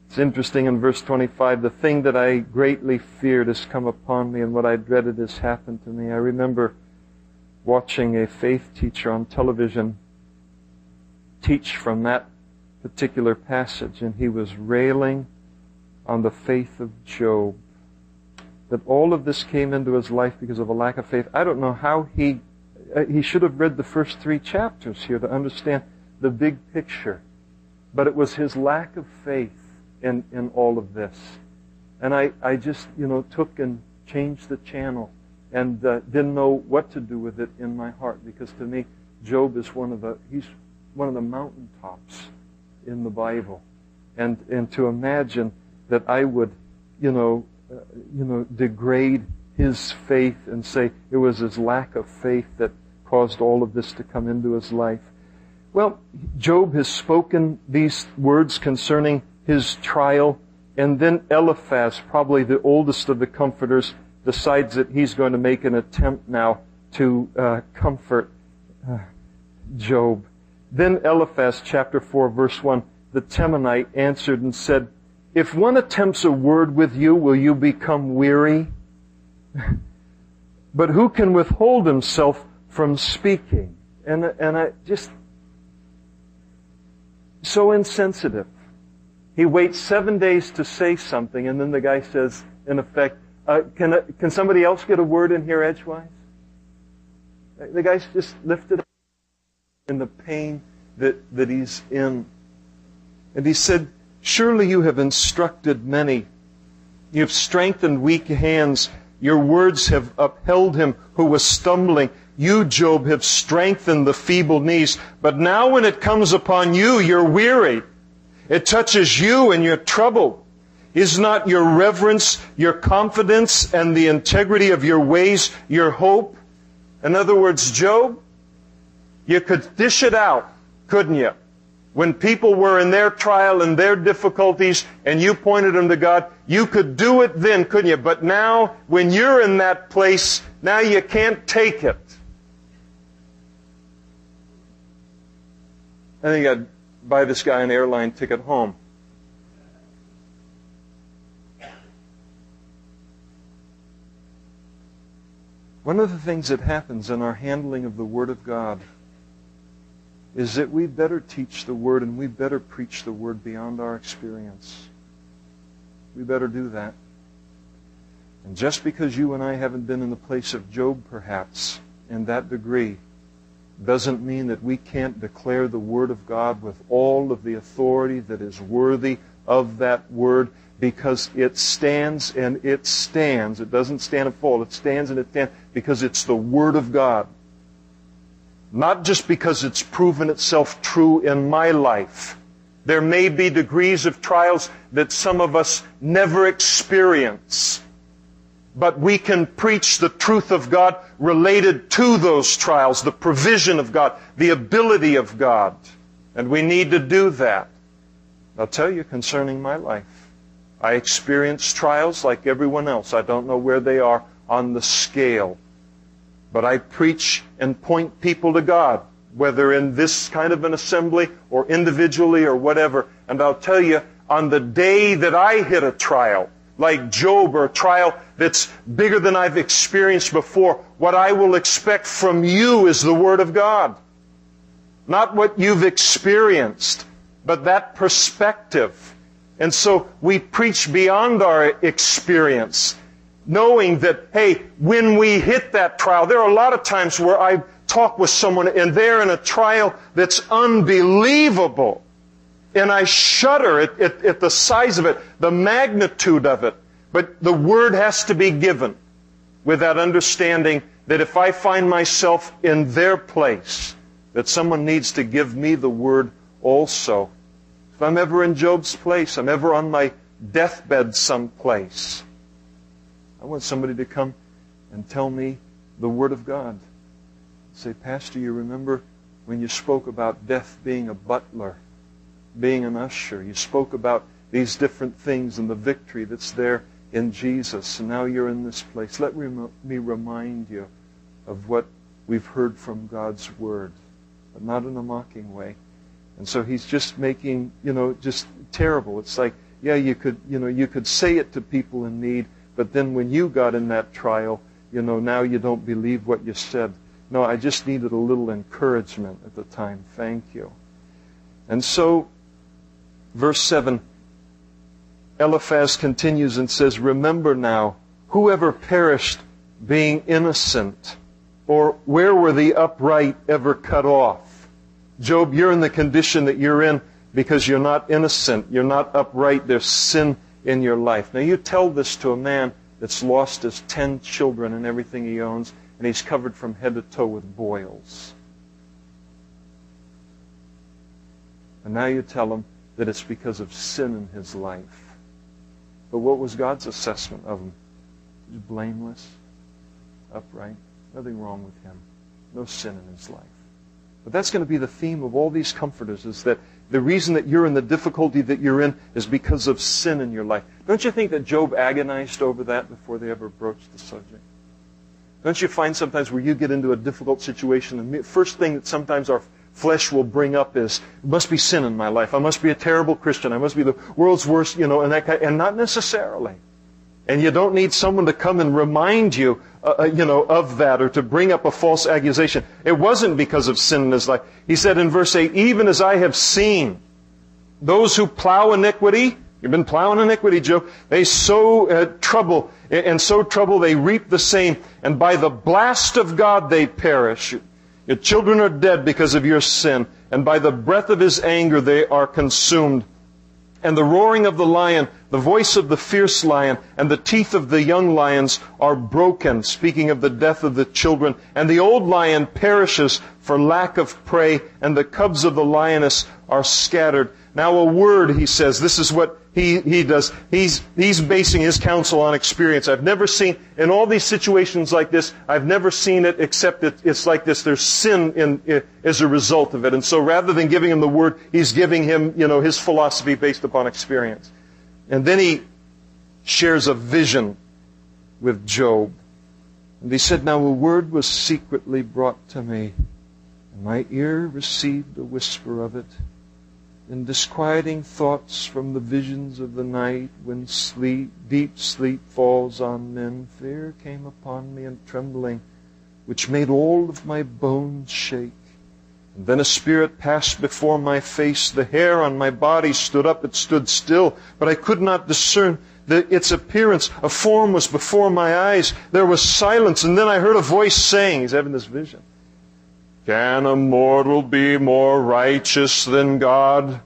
it's interesting in verse 25, the thing that I greatly feared has come upon me, and what I dreaded has happened to me. I remember watching a faith teacher on television teach from that particular passage, and he was railing on the faith of Job. That all of this came into his life because of a lack of faith. I don't know how he should have read the first 3 chapters here to understand the big picture. But it was his lack of faith in all of this. And I just, took and changed the channel and didn't know what to do with it in my heart, because to me, Job is he's one of the mountaintops in the Bible. and to imagine that I would, degrade his faith and say it was his lack of faith that caused all of this to come into his life. Well, Job has spoken these words concerning his trial, and then Eliphaz, probably the oldest of the comforters, decides that he's going to make an attempt now to comfort Job. Then Eliphaz, chapter 4, verse 1, the Temanite answered and said, "If one attempts a word with you, will you become weary? But who can withhold himself from speaking?" And I just, so insensitive. He waits 7 days to say something, and then the guy says, in effect, can somebody else get a word in here edgewise? The guy's just lifted up in the pain that he's in. And he said, "Surely you have instructed many. You have strengthened weak hands. Your words have upheld him who was stumbling. You, Job, have strengthened the feeble knees. But now when it comes upon you, you're weary. It touches you and you're troubled. Is not your reverence, your confidence, and the integrity of your ways your hope?" In other words, Job, you could dish it out, couldn't you? When people were in their trial and their difficulties and you pointed them to God, you could do it then, couldn't you? But now, when you're in that place, now you can't take it. I think I'd buy this guy an airline ticket home. One of the things that happens in our handling of the Word of God is that we better teach the Word and we better preach the Word beyond our experience. We better do that. And just because you and I haven't been in the place of Job, perhaps, in that degree, doesn't mean that we can't declare the Word of God with all of the authority that is worthy of that Word, because it stands and it stands. It doesn't stand and fall. It stands and it stands because it's the Word of God. Not just because it's proven itself true in my life. There may be degrees of trials that some of us never experience. But we can preach the truth of God related to those trials, the provision of God, the ability of God. And we need to do that. I'll tell you concerning my life. I experience trials like everyone else. I don't know where they are on the scale. But I preach and point people to God, whether in this kind of an assembly or individually or whatever. And I'll tell you, on the day that I hit a trial, like Job, or a trial that's bigger than I've experienced before, what I will expect from you is the Word of God. Not what you've experienced, but that perspective. And so we preach beyond our experience, knowing that, hey, when we hit that trial, there are a lot of times where I talk with someone and they're in a trial that's unbelievable. And I shudder at the size of it, the magnitude of it. But the Word has to be given with that understanding that if I find myself in their place, that someone needs to give me the Word also. If I'm ever in Job's place, I'm ever on my deathbed someplace, I want somebody to come and tell me the Word of God. Say, "Pastor, you remember when you spoke about death being a butler, being an usher? You spoke about these different things and the victory that's there in Jesus, and now you're in this place. Let me remind you of what we've heard from God's Word," but not in a mocking way. And so he's just making, just terrible. It's like, yeah, you could say it to people in need, but then when you got in that trial, now you don't believe what you said. No, I just needed a little encouragement at the time. Thank you. And so, verse 7, Eliphaz continues and says, "Remember now, whoever perished being innocent, or where were the upright ever cut off?" Job, you're in the condition that you're in because you're not innocent. You're not upright. There's sin in your life. Now you tell this to a man that's lost his 10 children and everything he owns, and he's covered from head to toe with boils. And now you tell him that it's because of sin in his life. But what was God's assessment of him? He was blameless, upright, nothing wrong with him, no sin in his life. But that's going to be the theme of all these comforters, is that the reason that you're in the difficulty that you're in is because of sin in your life. Don't you think that Job agonized over that before they ever broached the subject? Don't you find sometimes where you get into a difficult situation, and the first thing that sometimes our flesh will bring up is, it must be sin in my life. I must be a terrible Christian. I must be the world's worst, and not necessarily. And you don't need someone to come and remind you, of that, or to bring up a false accusation. It wasn't because of sin in his life. He said in verse 8, even as I have seen those who plow iniquity, you've been plowing iniquity, Job, they sow trouble, and sow trouble they reap the same, and by the blast of God they perish. Your children are dead because of your sin, and by the breath of his anger they are consumed. And the roaring of the lion, the voice of the fierce lion, and the teeth of the young lions are broken, speaking of the death of the children. And the old lion perishes for lack of prey, and the cubs of the lioness are scattered. Now a word, he says, this is what he does. He's basing his counsel on experience. I've never seen, in all these situations like this, I've never seen it except it's like this. There's sin as a result of it. And so rather than giving him the word, he's giving him, his philosophy based upon experience. And then he shares a vision with Job. And he said, now a word was secretly brought to me, and my ear received a whisper of it. In disquieting thoughts from the visions of the night, when deep sleep falls on men, fear came upon me and trembling, which made all of my bones shake. And then a spirit passed before my face. The hair on my body stood up, it stood still, but I could not discern its appearance. A form was before my eyes. There was silence, and then I heard a voice saying, he's having this vision, can a mortal be more righteous than God?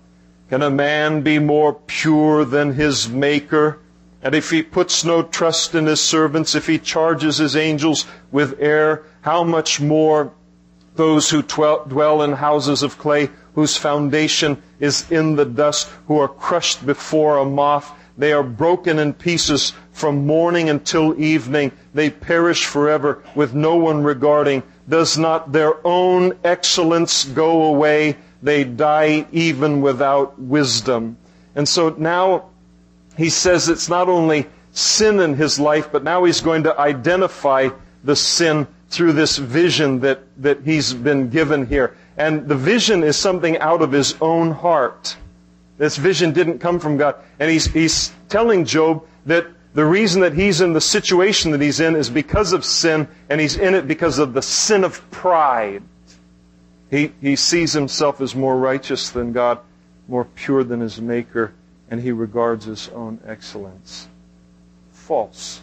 Can a man be more pure than his Maker? And if he puts no trust in his servants, if he charges his angels with error, how much more those who dwell in houses of clay, whose foundation is in the dust, who are crushed before a moth? They are broken in pieces from morning until evening. They perish forever with no one regarding. Does not their own excellence go away? They die even without wisdom. And so now he says it's not only sin in his life, but now he's going to identify the sin through this vision that he's been given here. And the vision is something out of his own heart. This vision didn't come from God. And he's telling Job that the reason that he's in the situation that he's in is because of sin, and he's in it because of the sin of pride. He sees himself as more righteous than God, more pure than his Maker, and he regards his own excellence. False.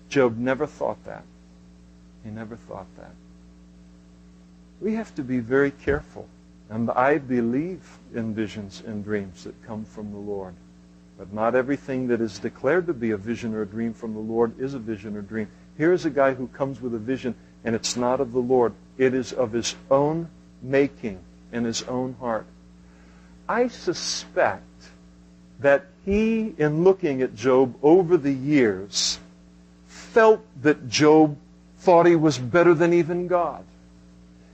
Job never thought that. He never thought that. We have to be very careful. And I believe in visions and dreams that come from the Lord. But not everything that is declared to be a vision or a dream from the Lord is a vision or dream. Here's a guy who comes with a vision, and it's not of the Lord. It is of his own making in his own heart. I suspect that he, in looking at Job over the years, felt that Job thought he was better than even God.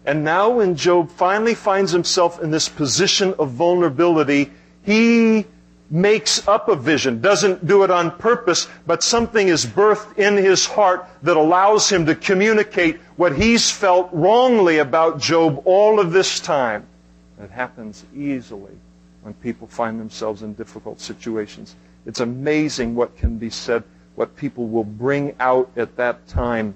And now when Job finally finds himself in this position of vulnerability, he makes up a vision, doesn't do it on purpose, but something is birthed in his heart that allows him to communicate what he's felt wrongly about Job all of this time. It happens easily when people find themselves in difficult situations. It's amazing what can be said, what people will bring out at that time,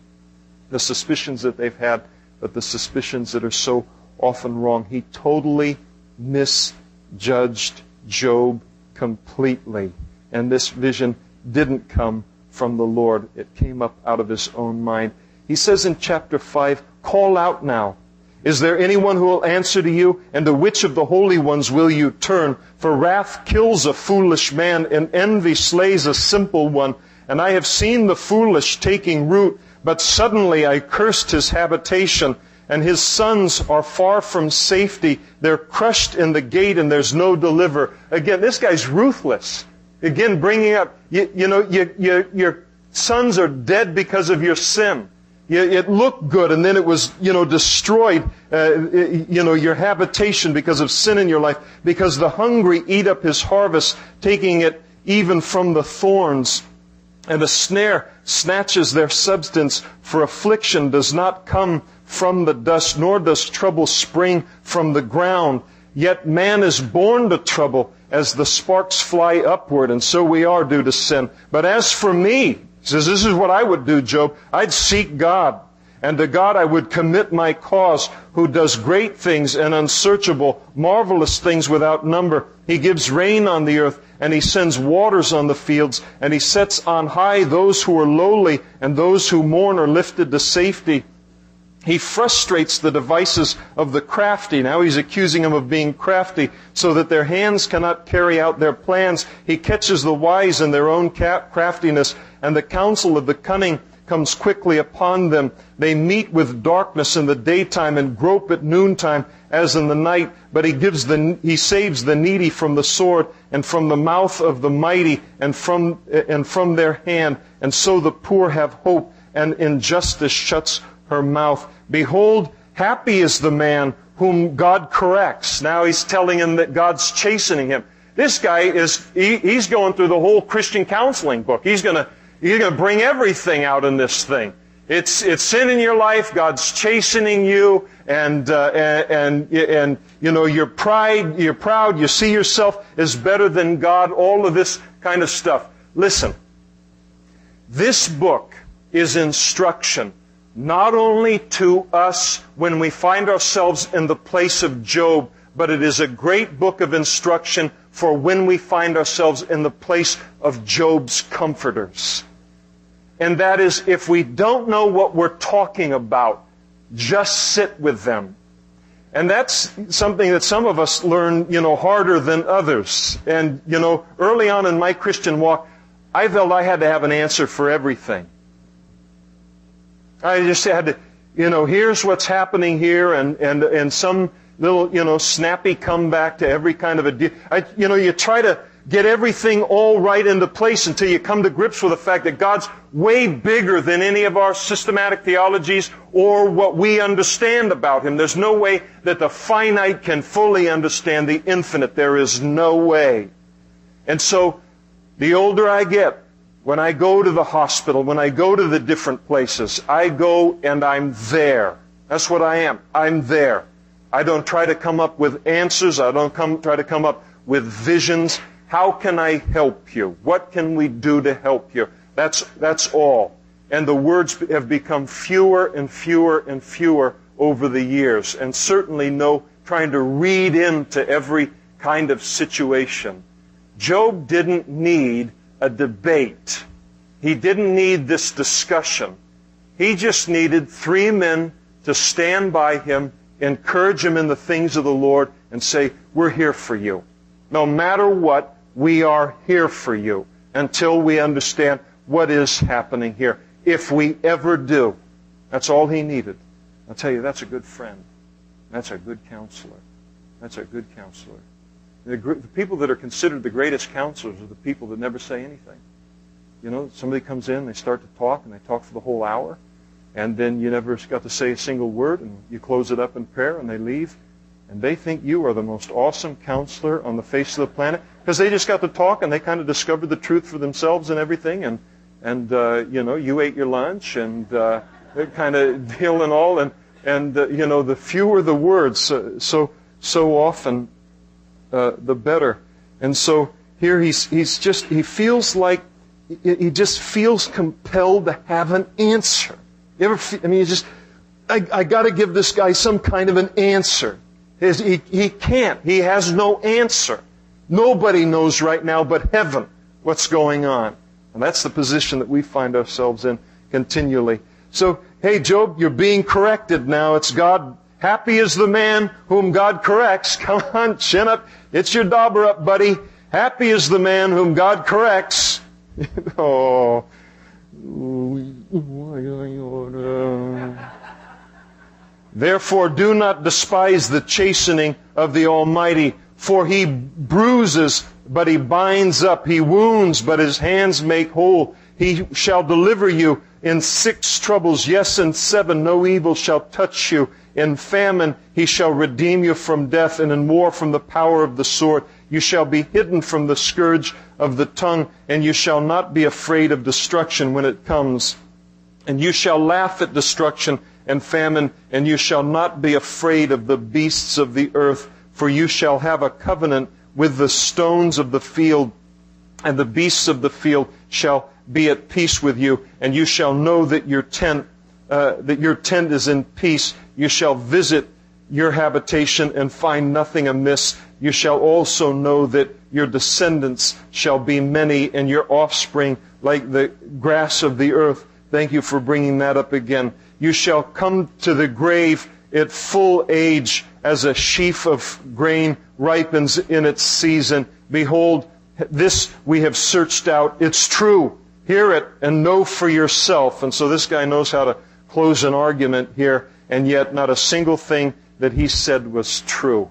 the suspicions that they've had, but the suspicions that are so often wrong. He totally misjudged Job completely. And this vision didn't come from the Lord. It came up out of his own mind. He says in chapter 5, call out now. Is there anyone who will answer to you? And to which of the holy ones will you turn? For wrath kills a foolish man, and envy slays a simple one. And I have seen the foolish taking root, but suddenly I cursed his habitation, and his sons are far from safety. They're crushed in the gate, and there's no deliverer. Again, this guy's ruthless. Again, bringing up, your sons are dead because of your sin. It looked good, and then it was, destroyed, your habitation because of sin in your life, because the hungry eat up his harvest, taking it even from the thorns. And a snare snatches their substance, for affliction does not come from the dust, nor does trouble spring from the ground. Yet man is born to trouble as the sparks fly upward, and so we are due to sin. But as for me, he says, this is what I would do, Job. I'd seek God, and to God I would commit my cause, who does great things and unsearchable, marvelous things without number. He gives rain on the earth, and he sends waters on the fields, and he sets on high those who are lowly, and those who mourn are lifted to safety. He frustrates the devices of the crafty. Now he's accusing them of being crafty, so that their hands cannot carry out their plans. He catches the wise in their own craftiness, and the counsel of the cunning comes quickly upon them. They meet with darkness in the daytime and grope at noontime as in the night. But he saves the needy from the sword and from the mouth of the mighty and from their hand. And so the poor have hope, and injustice shuts her mouth. Behold, happy is the man whom God corrects. Now he's telling him that God's chastening him. This guy he's going through the whole Christian counseling book. He's going to bring everything out in this thing. It's sin in your life. God's chastening you, and you're proud. You see yourself as better than God. All of this kind of stuff. Listen, this book is instruction, not only to us when we find ourselves in the place of Job, but it is a great book of instruction for when we find ourselves in the place of Job's comforters. And that is, if we don't know what we're talking about, just sit with them. And that's something that some of us learn, harder than others. And, early on in my Christian walk, I felt I had to have an answer for everything. I just had to, here's what's happening here, and some little, snappy comeback to every kind of a deal. You try to get everything all right into place until you come to grips with the fact that God's way bigger than any of our systematic theologies or what we understand about Him. There's no way that the finite can fully understand the infinite. There is no way. And so, the older I get, when I go to the hospital, when I go to the different places, I go and I'm there. That's what I am. I'm there. I don't try to come up with answers. I don't try to come up with visions. How can I help you? What can we do to help you? That's all. And the words have become fewer and fewer and fewer over the years. And certainly no trying to read into every kind of situation. Job didn't need a debate. He didn't need this discussion. He just needed 3 men to stand by him, encourage him in the things of the Lord, and say, we're here for you. No matter what, we are here for you until we understand what is happening here. If we ever do. That's all he needed. I'll tell you, that's a good friend. That's a good counselor. That's a good counselor. The people that are considered the greatest counselors are the people that never say anything. Somebody comes in, they start to talk, and they talk for the whole hour, and then you never got to say a single word, and you close it up in prayer, and they leave, and they think you are the most awesome counselor on the face of the planet, because they just got to talk, and they kind of discovered the truth for themselves and everything, and you ate your lunch, and kind of deal and all, and the fewer the words, so often, the better. And so here he feels like, he just feels compelled to have an answer. I got to give this guy some kind of an answer. He can't. He has no answer. Nobody knows right now but heaven what's going on. And that's the position that we find ourselves in continually. So, hey, Job, you're being corrected now. It's God. Happy is the man whom God corrects. Come on, chin up. It's your dauber up, buddy. Happy is the man whom God corrects. Therefore do not despise the chastening of the Almighty, for He bruises, but He binds up. He wounds, but His hands make whole. He shall deliver you in 6 troubles. Yes, in 7 no evil shall touch you. In famine He shall redeem you from death, and in war from the power of the sword. You shall be hidden from the scourge of the tongue, and you shall not be afraid of destruction when it comes. And you shall laugh at destruction and famine, and you shall not be afraid of the beasts of the earth, for you shall have a covenant with the stones of the field, and the beasts of the field shall be at peace with you, and you shall know that your tent is in peace. You shall visit your habitation and find nothing amiss. You shall also know that your descendants shall be many, and your offspring like the grass of the earth. Thank you for bringing that up again. You shall come to the grave at full age, as a sheaf of grain ripens in its season. Behold, this we have searched out. It's true. Hear it and know for yourself. And so this guy knows how to close an argument here, and yet not a single thing that he said was true.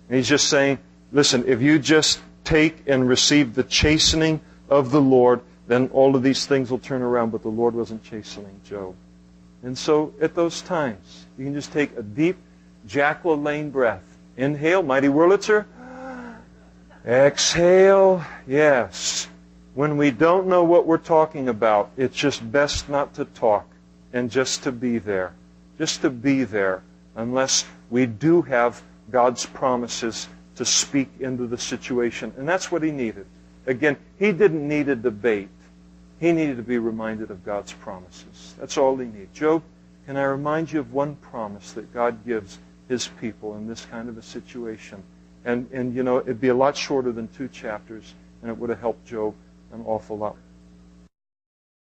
And he's just saying, listen, if you just take and receive the chastening of the Lord, then all of these things will turn around. But the Lord wasn't chastening Job. And so at those times, you can just take a deep Jack LaLanne breath. Inhale, mighty Wurlitzer. Exhale, yes. When we don't know what we're talking about, it's just best not to talk and just to be there. Just to be there, unless we do have God's promises to speak into the situation. And that's what he needed. Again, he didn't need a debate. He needed to be reminded of God's promises. That's all he needed. Job, can I remind you of one promise that God gives his people in this kind of a situation? And you know, it'd be a lot shorter than 2 chapters, and it would have helped Job an awful lot.